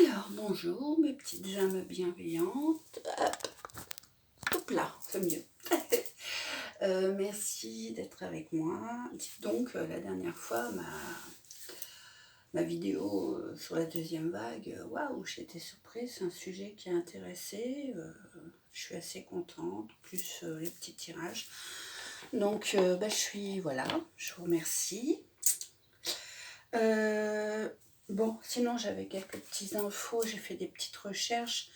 Alors, bonjour mes petites âmes bienveillantes. Hop là, c'est mieux. Merci d'être avec moi. Dites donc, la dernière fois, ma vidéo sur la deuxième vague, waouh, j'étais surprise, c'est un sujet qui a intéressé. Je suis assez contente, plus les petits tirages. Donc, voilà, je vous remercie. Bon, sinon j'avais quelques petites infos, j'ai fait des petites recherches.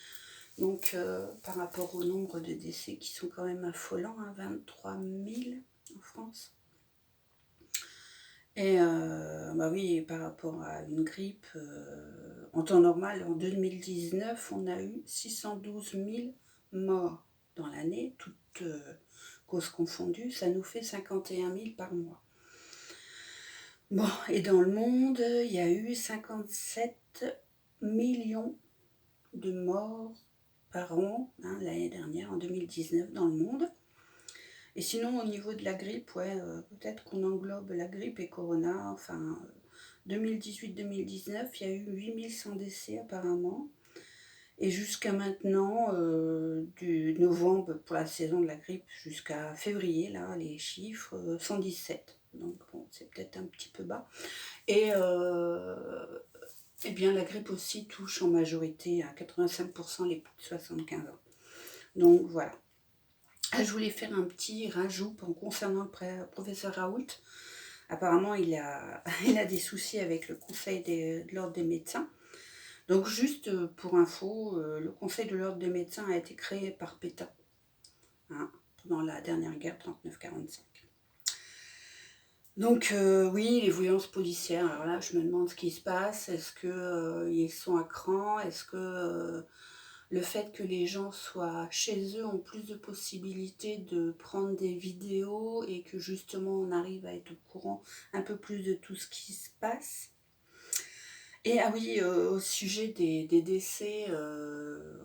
Donc, par rapport au nombre de décès qui sont quand même affolants, 23 000 en France. Et oui, par rapport à une grippe, en temps normal, en 2019, on a eu 612 000 morts dans l'année, toutes causes confondues. Ça nous fait 51 000 par mois. Bon, et dans le monde, il y a eu 57 millions de morts par an, l'année dernière, en 2019, dans le monde. Et sinon, au niveau de la grippe, peut-être qu'on englobe la grippe et Corona. Enfin, 2018-2019, il y a eu 8100 décès apparemment. Et jusqu'à maintenant, du novembre pour la saison de la grippe jusqu'à février, là, les chiffres, 117. Donc bon, c'est peut-être un petit peu bas. Et bien la grippe aussi touche en majorité à 85% les plus de 75 ans. Donc voilà. Je voulais faire un petit rajout concernant le professeur Raoult. Apparemment, il a des soucis avec le conseil de l'ordre des médecins. Donc juste pour info, le conseil de l'ordre des médecins a été créé par Pétain, pendant la dernière guerre 39-45. Donc oui, les violences policières, alors là je me demande ce qui se passe, est-ce qu'ils sont à cran, est-ce que le fait que les gens soient chez eux ont plus de possibilités de prendre des vidéos et que justement on arrive à être au courant un peu plus de tout ce qui se passe. Et ah oui, au sujet des décès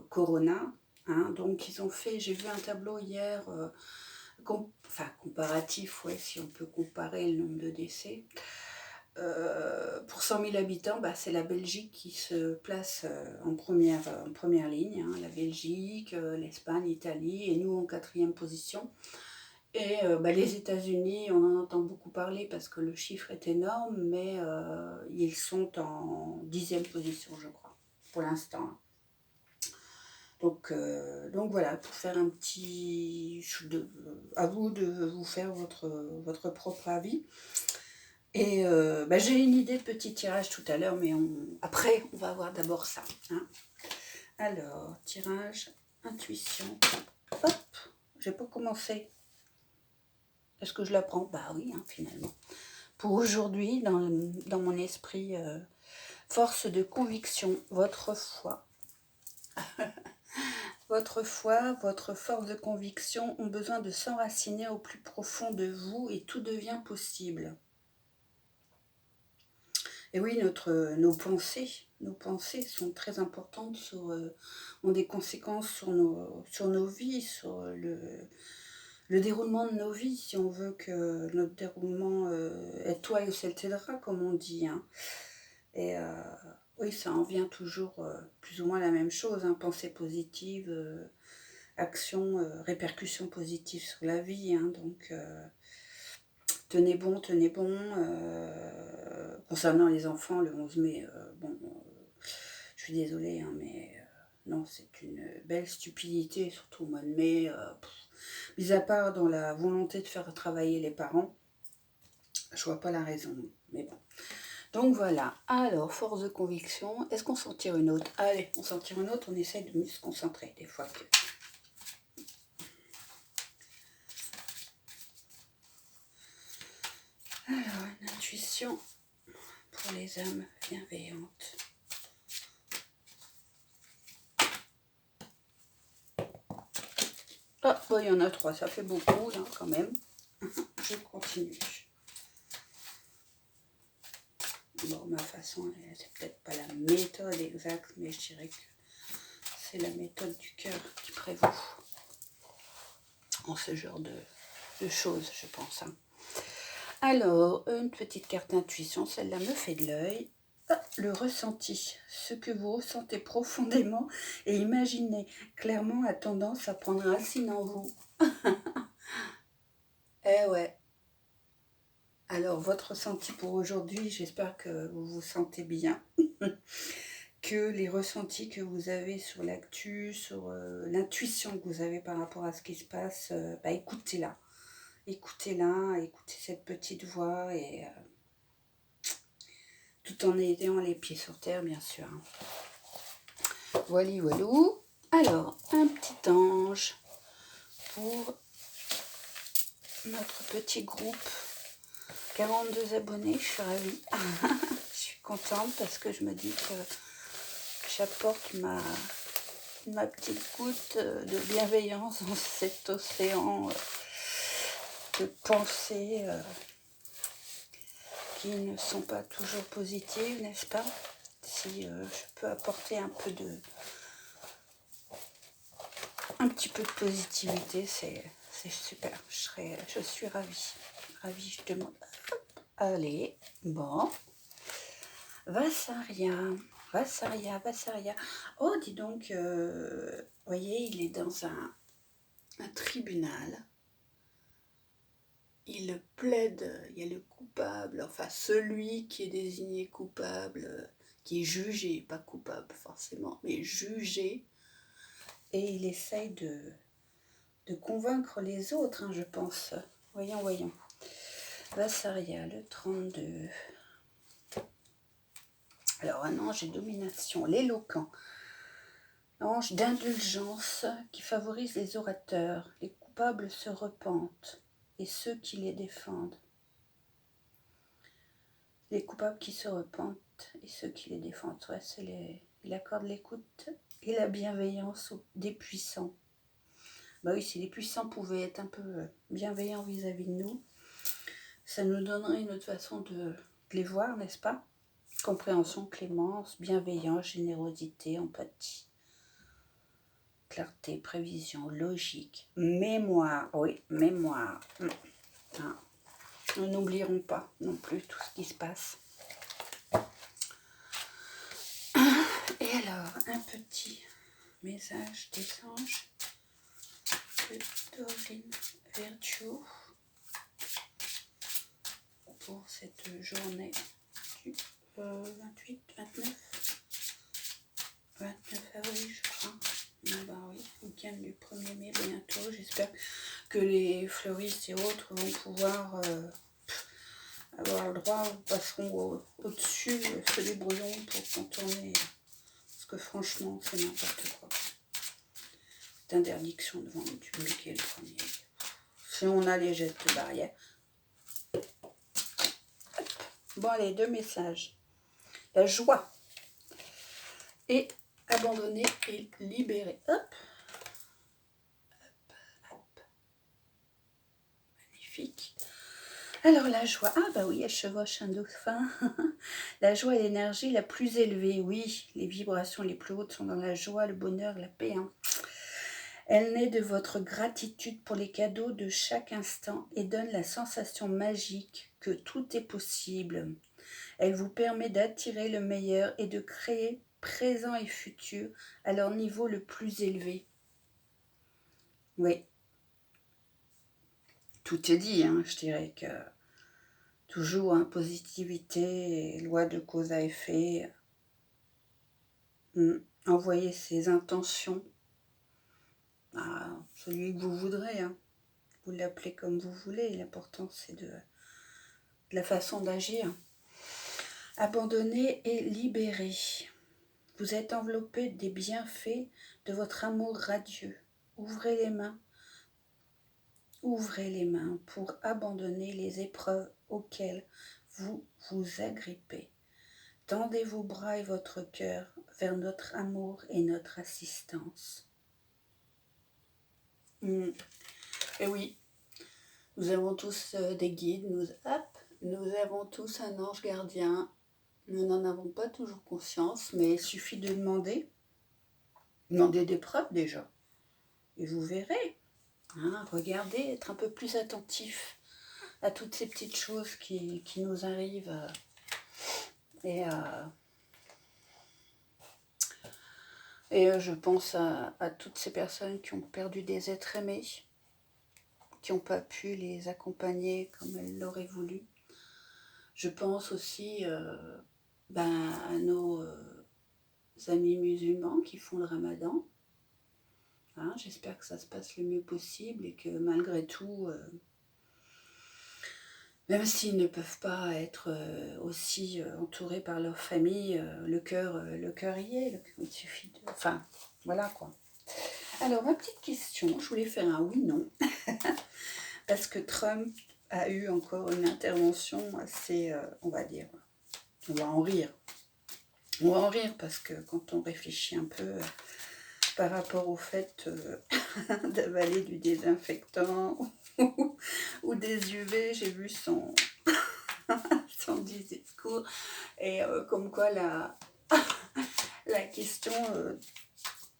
Corona, donc ils ont fait, j'ai vu un tableau hier, comparatif, si on peut comparer le nombre de décès. Pour 100 000 habitants, c'est la Belgique qui se place en première ligne. La Belgique, l'Espagne, l'Italie, et nous en 4e position. Et les États-Unis, on en entend beaucoup parler parce que le chiffre est énorme, mais ils sont en 10e position, je crois, pour l'instant. Donc voilà, pour faire un petit... à vous de vous faire votre propre avis. Et j'ai une idée de petit tirage tout à l'heure, mais après, on va voir d'abord ça. Alors, tirage, intuition. Hop, j'ai pas commencé. Est-ce que je la prends? Bah oui, finalement. Pour aujourd'hui, dans mon esprit, force de conviction, votre foi. Votre foi, votre force de conviction ont besoin de s'enraciner au plus profond de vous et tout devient possible. Et oui, nos pensées sont très importantes, ont des conséquences sur nos vies, sur le déroulement de nos vies, si on veut que notre déroulement toi et t'aidera, comme on dit. Et oui, ça en vient toujours plus ou moins la même chose, pensée positive, action, répercussions positives sur la vie. Donc, tenez bon. Concernant les enfants, le 11 mai, je suis désolée, mais non, c'est une belle stupidité, surtout au mois de mai. Mis à part dans la volonté de faire travailler les parents, je vois pas la raison, mais bon. Donc voilà, alors, force de conviction, est-ce qu'on s'en tire une autre? Allez, on s'en tire une autre, on essaie de mieux se concentrer, des fois que... Alors, une intuition pour les âmes bienveillantes. Ah, il y en a 3, ça fait beaucoup, là, quand même. Je continue. Bon, ma façon, c'est peut-être pas la méthode exacte, mais je dirais que c'est la méthode du cœur qui prévaut en ce genre de choses, je pense. Alors, une petite carte intuition, celle-là me fait de l'œil. le ressenti, ce que vous ressentez profondément et imaginez clairement a tendance à prendre racine en vous. Eh ouais. Alors, votre ressenti pour aujourd'hui, j'espère que vous vous sentez bien. Que les ressentis que vous avez sur l'actu, sur l'intuition que vous avez par rapport à ce qui se passe, écoutez-la. Écoutez-la, écoutez cette petite voix et tout en ayant les pieds sur terre, bien sûr. Voilà, voilou. Alors, un petit ange pour notre petit groupe. 42 abonnés, je suis ravie. Je suis contente parce que je me dis que j'apporte ma petite goutte de bienveillance dans cet océan de pensées qui ne sont pas toujours positives, n'est-ce pas? Si je peux apporter un petit peu de positivité, c'est super. Je suis ravie. Ravie, je demande. Allez, bon. Vassaria. Oh, dis donc, voyez, il est dans un tribunal. Il plaide, il y a le coupable, enfin celui qui est désigné coupable, qui est jugé, pas coupable forcément, mais jugé, et il essaye de convaincre les autres, hein, je pense. Voyons. Vassaria, le 32. Alors, un ange et domination, l'éloquent. Ange d'indulgence qui favorise les orateurs. Les coupables se repentent et ceux qui les défendent. Les coupables qui se repentent et ceux qui les défendent. Ouais, il accorde l'écoute et la bienveillance des puissants. Bah oui, si les puissants pouvaient être un peu bienveillants vis-à-vis de nous, ça nous donnerait une autre façon de les voir, n'est-ce pas? Compréhension, clémence, bienveillance, générosité, empathie, clarté, prévision, logique, mémoire. Oui, mémoire. Hein. Nous n'oublierons pas non plus tout ce qui se passe. Et alors, un petit message des anges de Dorine Vertuo pour cette journée du 28, 29 avril, je crois. Bah oui, week-end du 1er mai bientôt. J'espère que les fleuristes et autres vont pouvoir avoir le droit, passeront au-dessus, se débrouilleront pour contourner. Parce que franchement, c'est n'importe quoi. Cette interdiction devant le public est le premier. Si on a les gestes barrières. Hop. Bon, allez, 2 messages. La joie. Et abandonner et libérer. Hop. Magnifique. Alors la joie, ah bah oui, elle chevauche un dauphin. La joie est l'énergie la plus élevée, oui, les vibrations les plus hautes sont dans la joie, le bonheur, la paix. Hein. Elle naît de votre gratitude pour les cadeaux de chaque instant et donne la sensation magique que tout est possible. Elle vous permet d'attirer le meilleur et de créer présent et futur à leur niveau le plus élevé. Oui. Tout est dit, hein, je dirais que toujours positivité, loi de cause à effet. Envoyez ses intentions à celui que vous voudrez. Hein. Vous l'appelez comme vous voulez. L'important, c'est de la façon d'agir. Abandonner et libérer. Vous êtes enveloppé des bienfaits de votre amour radieux. Ouvrez les mains pour abandonner les épreuves auxquelles vous vous agrippez. Tendez vos bras et votre cœur vers notre amour et notre assistance. Et oui, nous avons tous des guides, nous avons tous un ange gardien. Nous n'en avons pas toujours conscience, mais il suffit de demander. Demandez des preuves déjà. Et vous verrez. Hein, regardez, être un peu plus attentif à toutes ces petites choses qui nous arrivent. Et, je pense à toutes ces personnes qui ont perdu des êtres aimés, qui n'ont pas pu les accompagner comme elles l'auraient voulu. Je pense aussi à nos amis musulmans qui font le ramadan. Hein, j'espère que ça se passe le mieux possible et que malgré tout, même s'ils ne peuvent pas être aussi entourés par leur famille, le cœur y est. Il suffit de... Enfin, voilà quoi. Alors, ma petite question, je voulais faire un oui-non, parce que Trump a eu encore une intervention assez, on va dire, on va en rire. On va en rire parce que quand on réfléchit un peu par rapport au fait d'avaler du désinfectant ou des UV, j'ai vu son discours, et comme quoi la question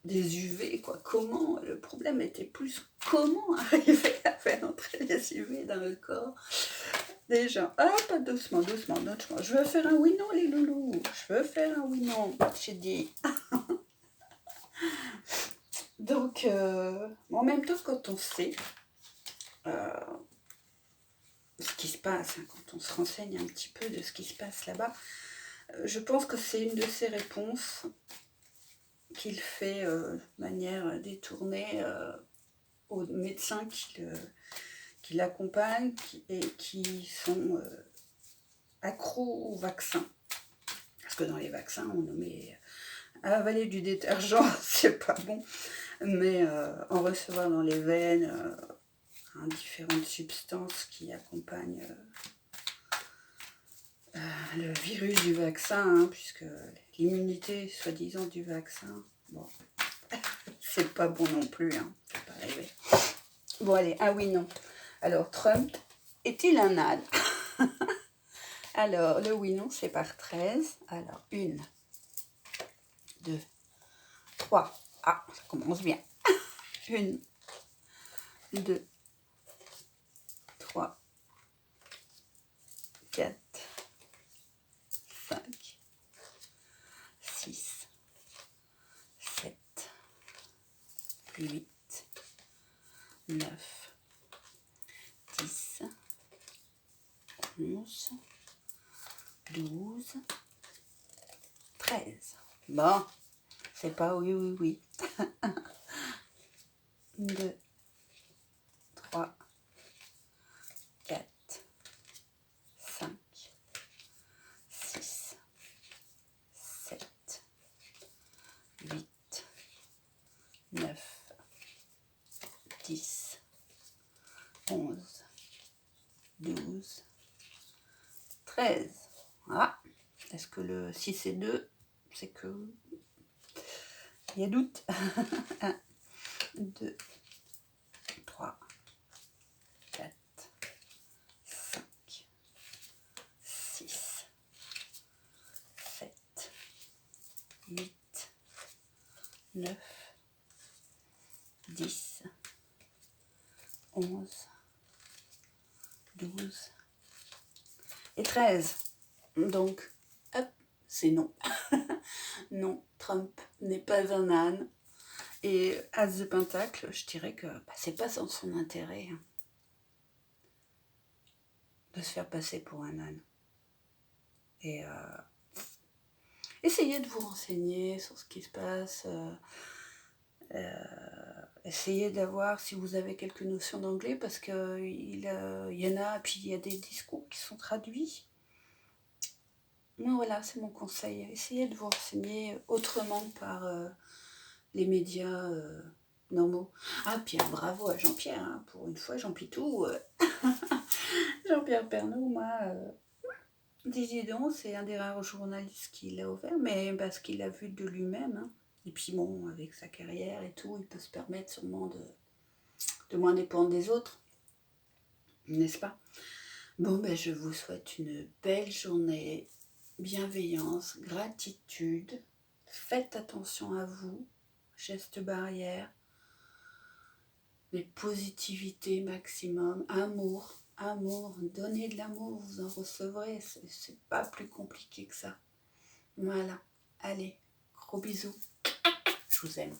des UV, quoi. Comment, le problème était plus comment arriver à faire entrer les UV dans le corps des gens. Ah, pas doucement, doucement. Je veux faire un oui-non, les loulous. Je veux faire un oui-non, j'ai dit. Donc, en même temps, quand on sait ce qui se passe, hein, quand on se renseigne un petit peu de ce qui se passe là-bas, je pense que c'est une de ces réponses qu'il fait de manière détournée aux médecins qui l'accompagnent et qui sont accros aux vaccins. Parce que dans les vaccins, on nous met à avaler du détergent, c'est pas bon, mais en recevoir dans les veines différentes substances qui accompagnent le virus du vaccin, hein, puisque l'immunité soi-disant du vaccin, bon, c'est pas bon non plus, hein, faut pas rêver. Bon allez, ah oui, non. Alors, Trump est-il un âne? Alors, le oui-non, c'est par 13. Alors, 1, 2, 3. Ah, ça commence bien. 1, 2, 3, 4, 5, 6, 7, 8, 9, 10, 11, 12, 13. Bon, c'est pas oui, oui, oui. 2, 3, 4, 5, 6, 7, 8, 9, 10, 11, 12, 13. Ah, est-ce que le 6 et 2, c'est que il y a doute. 1, 2, 3, 4, 5, 6, 7, 8, 9, 10, 11, 12 et 13. Donc, hop, c'est non. Non, Trump n'est pas un âne. Et As de Pentacle, je dirais que c'est pas dans son intérêt hein, de se faire passer pour un âne. Et essayez de vous renseigner sur ce qui se passe. Essayez d'avoir, si vous avez quelques notions d'anglais, parce que il y en a, puis il y a des discours qui sont traduits. Mais voilà, c'est mon conseil. Essayez de vous renseigner autrement par les médias normaux. Ah, puis bravo à Jean-Pierre, hein, pour une fois, Jean-Pitou. Jean-Pierre Pernaut, moi, dis donc, c'est un des rares journalistes qui l'a ouvert, mais parce qu'il l'a vu de lui-même. Hein. Et puis bon, avec sa carrière et tout, il peut se permettre sûrement de moins dépendre des autres, n'est-ce pas? Bon, je vous souhaite une belle journée, bienveillance, gratitude, faites attention à vous, gestes barrières, mais positivité maximum, amour, donnez de l'amour, vous en recevrez, c'est pas plus compliqué que ça. Voilà. Allez, gros bisous. Je vous aime.